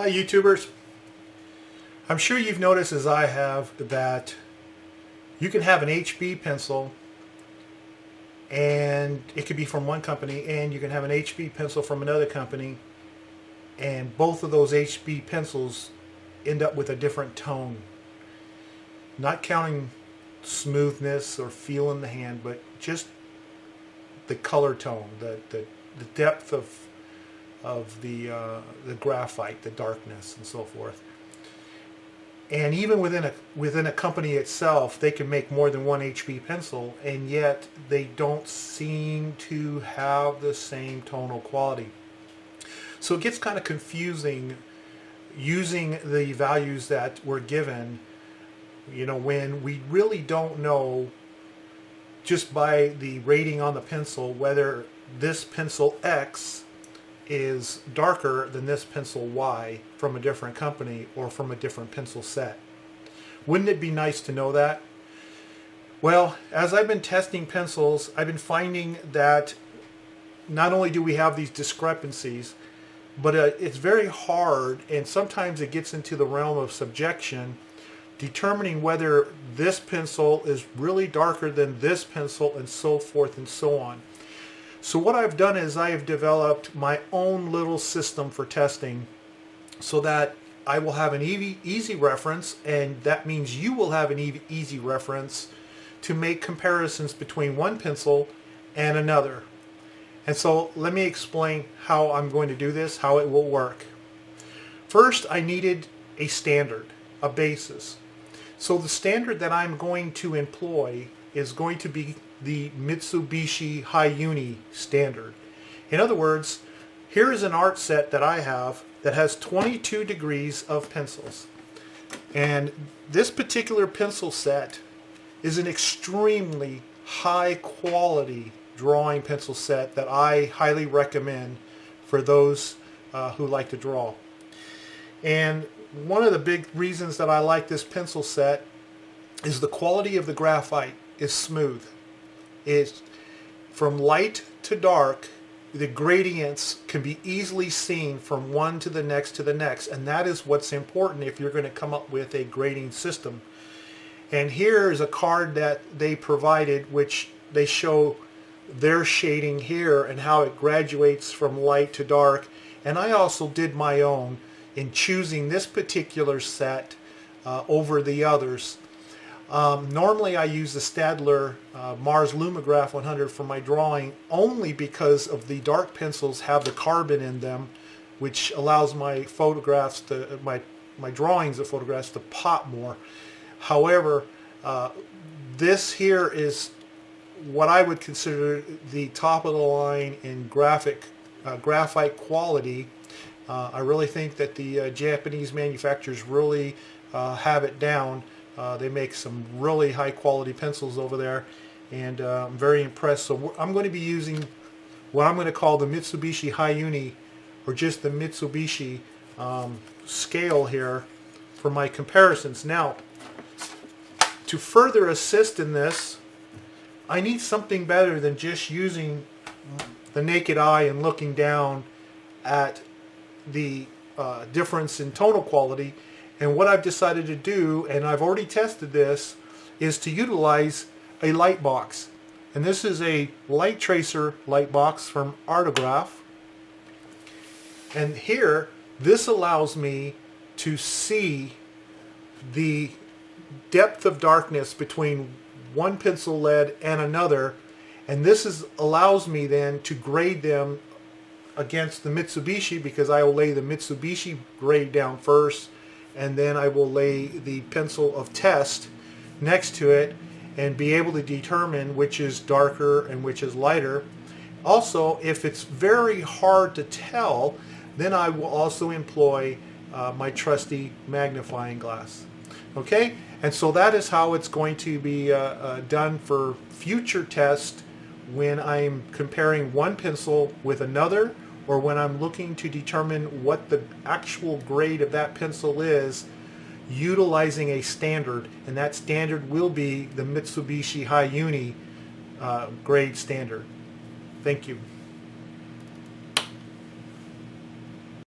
Hi YouTubers. I'm sure you've noticed as I have that you can have an HB pencil and it could be from one company, and you can have an HB pencil from another company, and both of those HB pencils end up with a different tone. Not counting smoothness or feel in the hand, but just the color tone, the depth of the graphite, the darkness, and so forth. And even within a company itself, they can make more than one HB pencil, and yet they don't seem to have the same tonal quality. So it gets kind of confusing using the values that were given, when we really don't know just by the rating on the pencil whether this pencil X is darker than this pencil Y from a different company or from a different pencil set. Wouldn't it be nice to know that? Well, as I've been testing pencils, I've been finding that not only do we have these discrepancies, but it's very hard, and sometimes it gets into the realm of subjection, determining whether this pencil is really darker than this pencil, and so forth and so on. So what I've done is I have developed my own little system for testing so that I will have an easy reference, and that means you will have an easy reference to make comparisons between one pencil and another. And so let me explain how I'm going to do this, how it will work. First, I needed a standard, a basis. So the standard that I'm going to employ is going to be the Mitsu-Bishi Hi-Uni standard. In other words, here is an art set that I have that has 22 degrees of pencils. And this particular pencil set is an extremely high quality drawing pencil set that I highly recommend for those who like to draw. And one of the big reasons that I like this pencil set is the quality of the graphite is smooth. It's from light to dark, the gradients can be easily seen from one to the next to the next, and that is what's important if you're going to come up with a grading system. And here is a card that they provided, which they show their shading here and how it graduates from light to dark. And I also did my own in choosing this particular set over the others. Normally I use the Staedtler Mars Lumograph 100 for my drawing, only because of the dark pencils have the carbon in them, which allows my photographs to my drawings of photographs to pop more. However, this here is what I would consider the top of the line in graphite quality. I really think that the Japanese manufacturers really have it down. They make some really high quality pencils over there, and I'm very impressed. So I'm going to be using what I'm going to call the Mitsu-Bishi Hi-Uni, or just the Mitsu-Bishi scale here for my comparisons. Now, to further assist in this, I need something better than just using the naked eye and looking down at the difference in tonal quality. And what I've decided to do, and I've already tested this, is to utilize a light box. And this is a light tracer light box from Artograph. And here, this allows me to see the depth of darkness between one pencil lead and another, and this allows me then to grade them against the Mitsu-Bishi, because I will lay the Mitsu-Bishi grade down first, and then I will lay the pencil of test next to it and be able to determine which is darker and which is lighter. Also, if it's very hard to tell, then I will also employ my trusty magnifying glass. Okay, and so that is how it's going to be done for future tests when I'm comparing one pencil with another, or when I'm looking to determine what the actual grade of that pencil is, utilizing a standard, and that standard will be the Mitsu-Bishi Hi-Uni grade standard. Thank you.